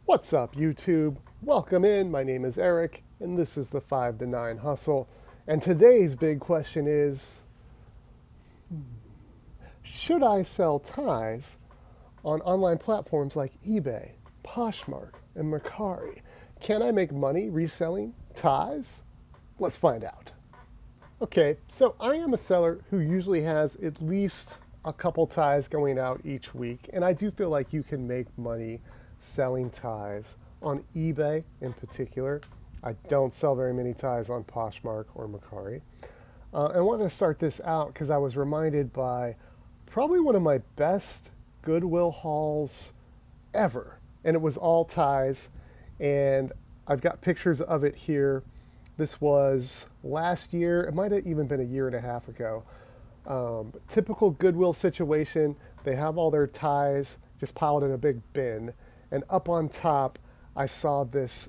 What's up, YouTube? Welcome in. My name is Eric, and this is the 5 to 9 Hustle. And today's big question is, should I sell ties on online platforms like eBay, Poshmark, and Mercari? Can I make money reselling ties? Let's find out. Okay, so I am a seller who usually has at least a couple ties going out each week, and I do feel like you can make money selling ties on eBay in particular. I don't sell very many ties on Poshmark or Mercari. I wanted to start this out because I was reminded by probably one of my best Goodwill hauls ever, and it was all ties, and I've got pictures of it here. This was last year. It might have even been a year and a half ago. Typical Goodwill situation. They have all their ties just piled in a big bin. And up on top, I saw this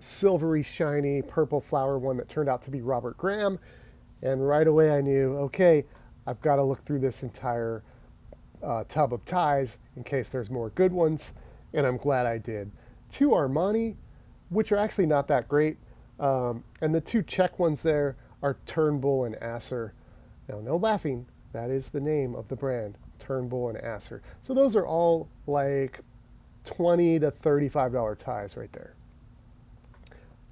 silvery, shiny, purple flower one that turned out to be Robert Graham. And right away I knew, okay, I've got to look through this entire tub of ties in case there's more good ones. And I'm glad I did. Two Armani, which are actually not that great. And the two Czech ones there are Turnbull and Acer. Now, no laughing. That is the name of the brand, Turnbull and Acer. So those are all like $20 to $35 ties right there.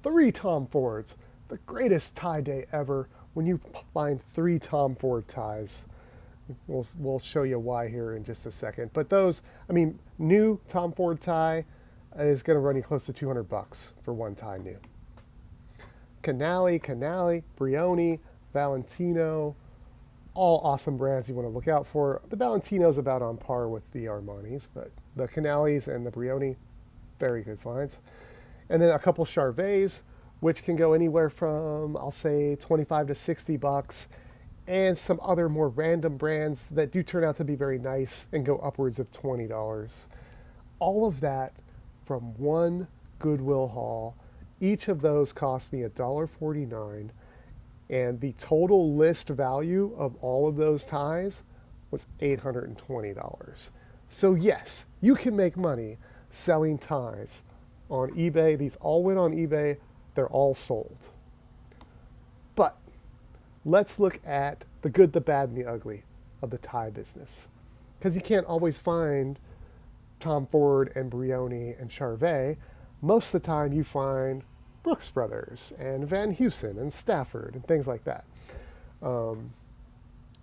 Three Tom Fords, the greatest tie day ever. When you find three Tom Ford ties, we'll show you why here in just a second. But those, new Tom Ford tie is going to run you close to $200 for one tie new. Canali, Brioni, Valentino, all awesome brands you want to look out for. The Valentino's about on par with the Armanis, but the Canalis and the Brioni, very good finds. And then a couple Charvets, which can go anywhere from, I'll say, 25 to $60, and some other more random brands that do turn out to be very nice and go upwards of $20. All of that from one Goodwill haul. Each of those cost me $1.49, and the total list value of all of those ties was $820. So yes, you can make money selling ties on eBay. These all went on eBay. They're all sold. But let's look at the good, the bad, and the ugly of the tie business. Because you can't always find Tom Ford and Brioni and Charvet. Most of the time you find Brooks Brothers and Van Heusen and Stafford and things like that.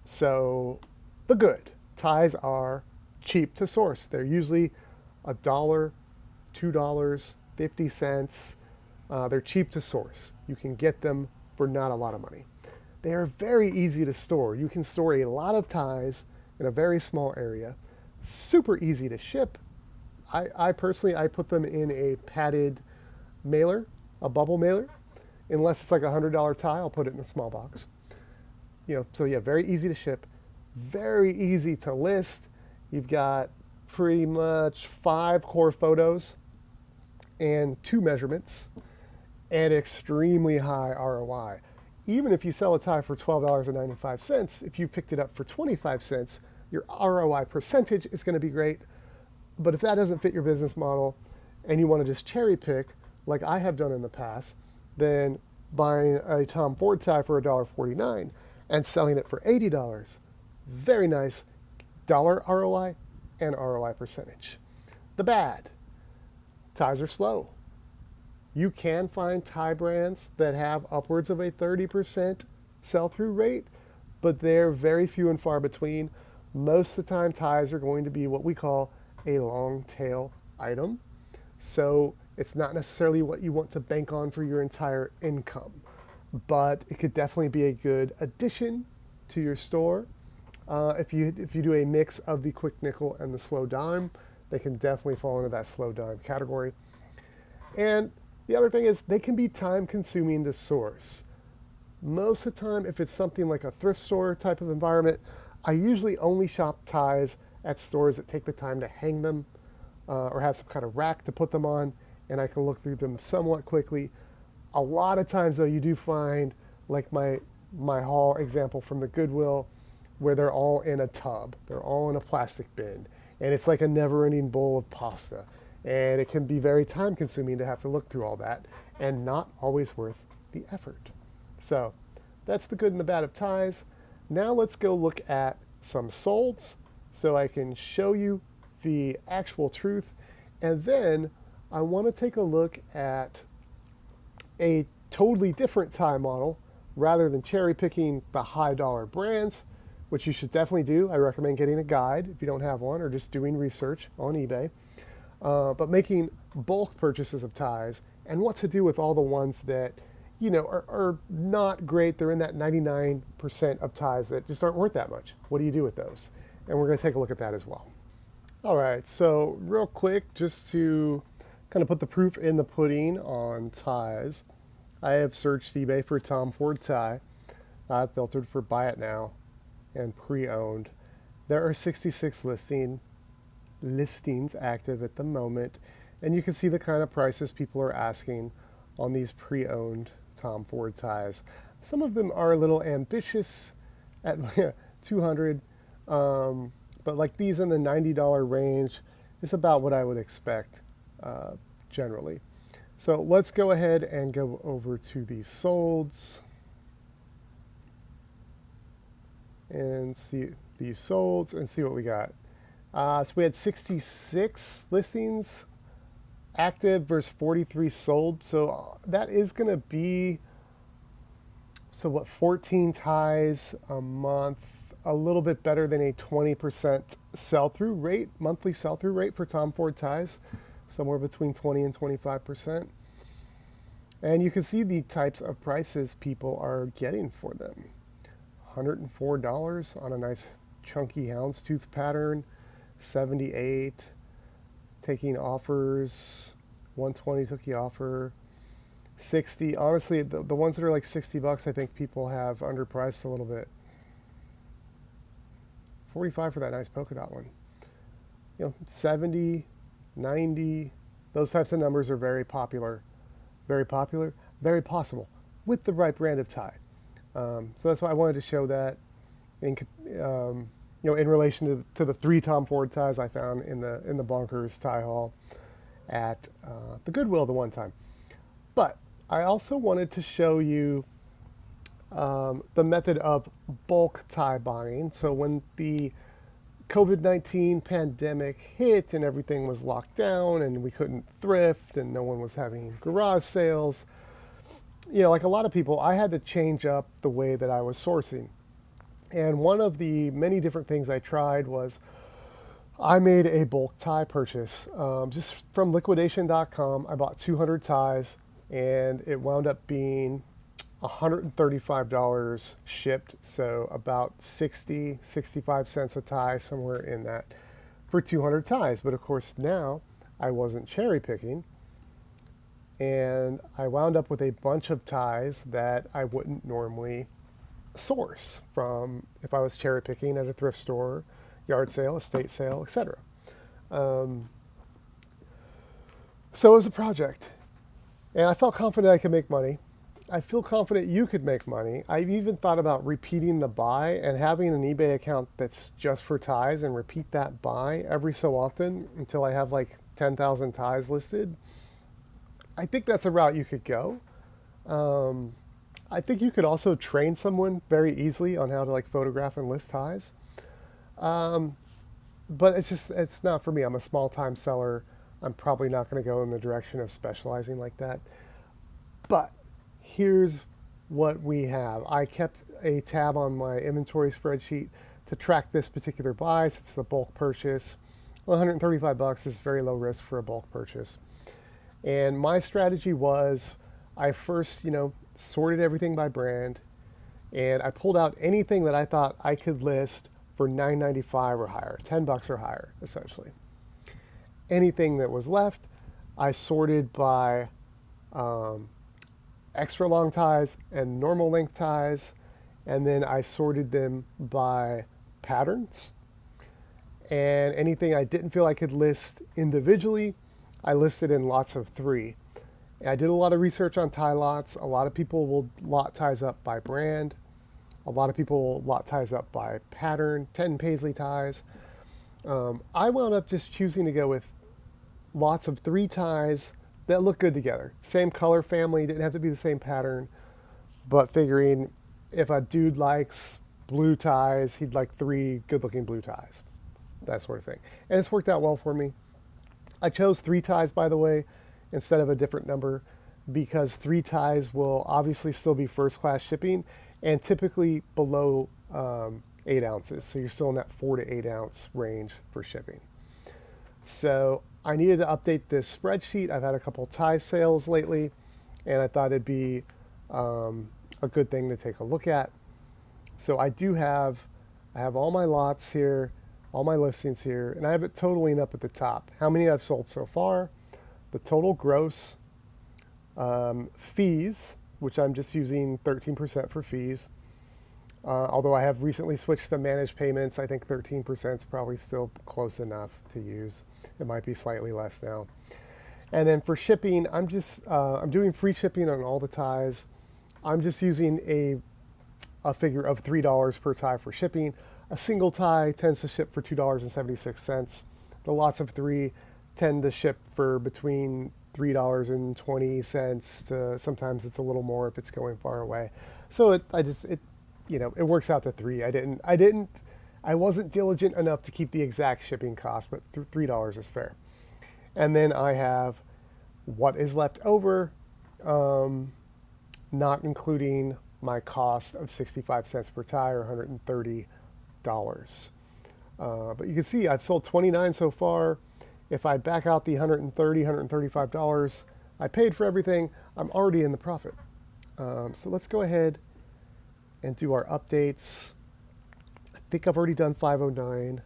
So the good, ties are cheap to source. They're usually $1, $2, 50 cents. They're cheap to source. You can get them for not a lot of money. They are very easy to store. You can store a lot of ties in a very small area. Super easy to ship. I personally put them in a padded mailer, a bubble mailer. Unless it's like a $100 tie, I'll put it in a small box. So yeah, very easy to ship, very easy to list. You've got pretty much 5 core photos and 2 measurements and extremely high ROI. Even if you sell a tie for $12.95, if you picked it up for 25 cents, your ROI percentage is going to be great. But if that doesn't fit your business model and you want to just cherry pick, like I have done in the past, then buying a Tom Ford tie for $1.49 and selling it for $80, very nice dollar ROI and ROI percentage. The bad, ties are slow. You can find tie brands that have upwards of a 30% sell-through rate, but they're very few and far between. Most of the time, ties are going to be what we call a long tail item. So it's not necessarily what you want to bank on for your entire income, but it could definitely be a good addition to your store. If you do a mix of the quick nickel and the slow dime, they can definitely fall into that slow dime category. And the other thing is they can be time consuming to source. Most of the time, if it's something like a thrift store type of environment, I usually only shop ties at stores that take the time to hang them or have some kind of rack to put them on, and I can look through them somewhat quickly. A lot of times, though, you do find, like my haul example from the Goodwill, where they're all in a tub. They're all in a plastic bin. And it's like a never-ending bowl of pasta. And it can be very time consuming to have to look through all that and not always worth the effort. So that's the good and the bad of ties. Now let's go look at some solds so I can show you the actual truth. And then I want to take a look at a totally different tie model rather than cherry picking the high dollar brands, which you should definitely do. I recommend getting a guide if you don't have one, or just doing research on eBay. But making bulk purchases of ties and what to do with all the ones that are not great. They're in that 99% of ties that just aren't worth that much. What do you do with those? And we're going to take a look at that as well. All right, so real quick, just to kind of put the proof in the pudding on ties, I have searched eBay for Tom Ford tie, filtered for buy it now and pre-owned. There are 66 listings active at the moment, and you can see the kind of prices people are asking on these pre-owned Tom Ford ties. Some of them are a little ambitious at 200, but like these in the $90 range is about what I would expect generally. So let's go ahead and go over to the solds and see these solds and see what we got. So we had 66 listings active versus 43 sold. So that is going to be, 14 ties a month, a little bit better than a 20% sell-through rate, monthly sell-through rate for Tom Ford ties, somewhere between 20 and 25%. And you can see the types of prices people are getting for them. $104 on a nice chunky houndstooth pattern, $78, taking offers, $120 took the offer, $60. Honestly, the ones that are like $60, I think people have underpriced a little bit. $45 for that nice polka dot one. 70, 90, those types of numbers are very popular, very possible with the right brand of tie. So that's why I wanted to show that in relation to the 3 Tom Ford ties I found in the Bonkers tie haul at the Goodwill the one time. But I also wanted to show you the method of bulk tie buying. So when the COVID-19 pandemic hit and everything was locked down and we couldn't thrift and no one was having garage sales, like a lot of people, I had to change up the way that I was sourcing. And one of the many different things I tried was I made a bulk tie purchase just from liquidation.com. I bought 200 ties and it wound up being $135 shipped, so about 65 cents a tie, somewhere in that, for 200 ties. But of course now I wasn't cherry picking, and I wound up with a bunch of ties that I wouldn't normally source from if I was cherry picking at a thrift store, yard sale, estate sale, etc. So it was a project, and I felt confident I could make money. I feel confident you could make money. I've even thought about repeating the buy and having an eBay account that's just for ties and repeat that buy every so often until I have like 10,000 ties listed. I think that's a route you could go. I think you could also train someone very easily on how to like photograph and list ties. But it's not for me. I'm a small time seller. I'm probably not going to go in the direction of specializing like that. But here's what we have. I kept a tab on my inventory spreadsheet to track this particular buy. Since it's a bulk purchase, $135 is very low risk for a bulk purchase. And my strategy was I first, sorted everything by brand, and I pulled out anything that I thought I could list for $9.95 or higher, $10 or higher, essentially. Anything that was left, I sorted by extra long ties and normal length ties, and then I sorted them by patterns. And anything I didn't feel I could list individually, I listed in lots of 3. And I did a lot of research on tie lots. A lot of people will lot ties up by brand. A lot of people will lot ties up by pattern, 10 paisley ties. I wound up just choosing to go with lots of 3 ties that look good together. Same color family, didn't have to be the same pattern, but figuring if a dude likes blue ties, he'd like 3 good-looking blue ties, that sort of thing. And it's worked out well for me. I chose 3 ties, by the way, instead of a different number, because 3 ties will obviously still be first-class shipping and typically below 8 ounces. So you're still in that 4 to 8 ounce range for shipping. So I needed to update this spreadsheet. I've had a couple tie sales lately, and I thought it'd be a good thing to take a look at. So I have all my lots here, all my listings here, and I have it totaling up at the top. How many I've sold so far, the total gross, fees, which I'm just using 13% for fees. Although I have recently switched to managed payments, I think 13% is probably still close enough to use. It might be slightly less now. And then for shipping, I'm doing free shipping on all the ties. I'm just using a figure of $3 per tie for shipping. A single tie tends to ship for $2.76. The lots of 3 tend to ship for between $3.20 to sometimes it's a little more if it's going far away. So it works out to 3. I wasn't diligent enough to keep the exact shipping cost, but $3 is fair. And then I have what is left over, not including my cost of 65 cents per tie or $130. But you can see I've sold 29 so far. If I back out the $130, $135 I paid for everything, I'm already in the profit. So let's go ahead and do our updates. I think I've already done 509.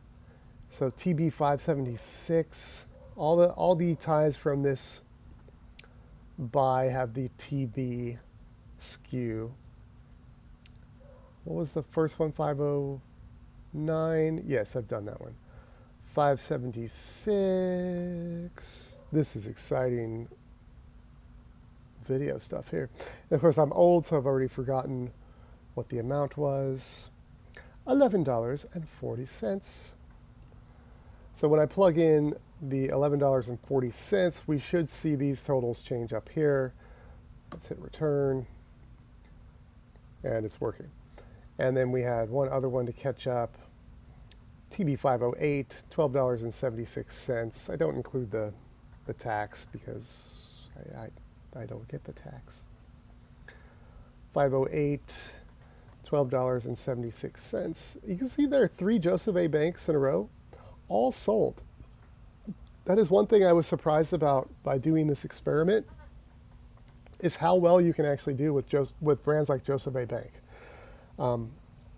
So TB 576. All the ties from this buy have the TB SKU. What was the first one? 509. Yes, I've done that one. 576. This is exciting video stuff here. And of course, I'm old, so I've already forgotten what the amount was. $11.40. So when I plug in the $11.40, we should see these totals change up here. Let's hit return. And it's working. And then we had one other one to catch up. TB508, $12.76. I don't include the tax because I don't get the tax. 508, $12.76. You can see there are 3 Joseph A. Banks in a row, all sold. That is one thing I was surprised about by doing this experiment, is how well you can actually do with brands like Joseph A. Bank.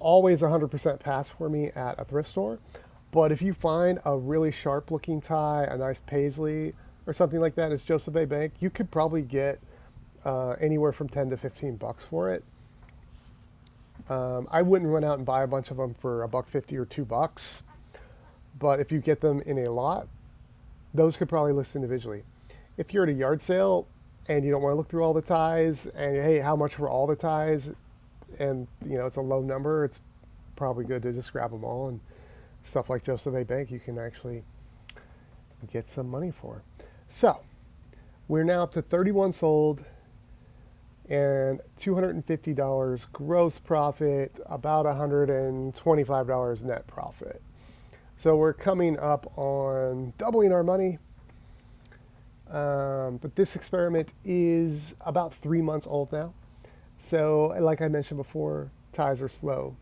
Always 100% pass for me at a thrift store. But if you find a really sharp looking tie, a nice paisley or something like that as Joseph A. Bank, you could probably get anywhere from 10 to 15 bucks for it. I wouldn't run out and buy a bunch of them for $1.50 or $2. But if you get them in a lot, those could probably list individually. If you're at a yard sale and you don't want to look through all the ties and hey, how much for all the ties? And it's a low number, it's probably good to just grab them all. And stuff like Joseph A. Bank, you can actually get some money for. So we're now up to 31 sold and $250 gross profit, about $125 net profit. So we're coming up on doubling our money. But this experiment is about 3 months old now. So, like I mentioned before, ties are slow.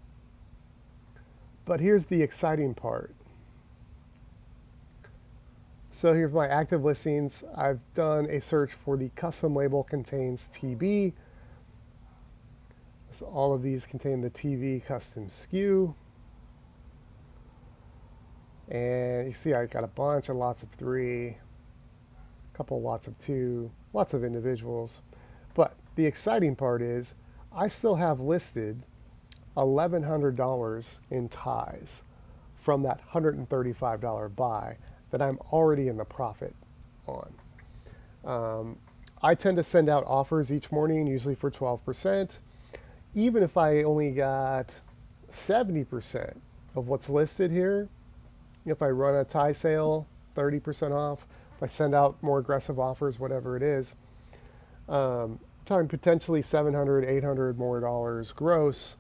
But here's the exciting part. So here's my active listings. I've done a search for the custom label contains TB. So all of these contain the TB custom SKU. And you see I got a bunch of lots of 3, a couple lots of 2, lots of individuals. But the exciting part is I still have listed $1,100 in ties from that $135 buy that I'm already in the profit on. I tend to send out offers each morning, usually for 12%. Even if I only got 70% of what's listed here, if I run a tie sale, 30% off, if I send out more aggressive offers, whatever it is, talking potentially 700, 800 more dollars gross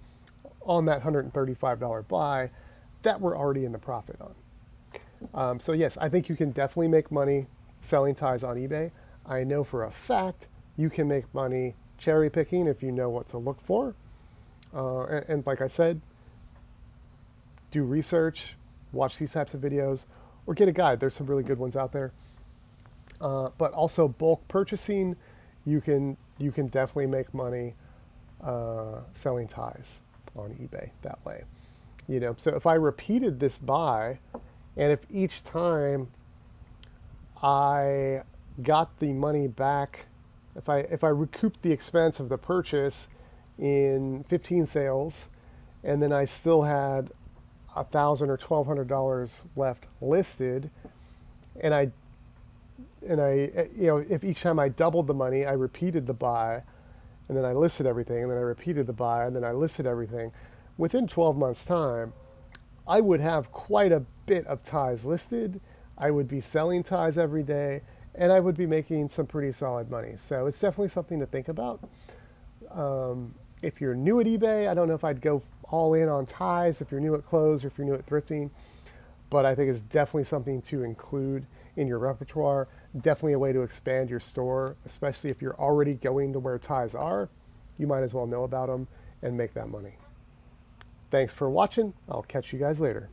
on that $135 buy that we're already in the profit on. So yes, I think you can definitely make money selling ties on eBay. I know for a fact you can make money cherry picking if you know what to look for. And like I said, do research, watch these types of videos, or get a guide. There's some really good ones out there. But also bulk purchasing, you can definitely make money selling ties on eBay that way. You know, so if I repeated this buy, and if each time I got the money back, if I recouped the expense of the purchase in 15 sales, and then I still had $1,000 or $1,200 left listed, and I you know, if each time I doubled the money, I repeated the buy, and then I listed everything, and then I repeated the buy, and then I listed everything, within 12 months' time, I would have quite a bit of ties listed. I would be selling ties every day, and I would be making some pretty solid money. So it's definitely something to think about. If you're new at eBay, I don't know if I'd go all in on ties if you're new at clothes or if you're new at thrifting, but I think it's definitely something to include in your repertoire. Definitely a way to expand your store, especially if you're already going to where ties are. You might as well know about them and make that money. Thanks for watching. I'll catch you guys later.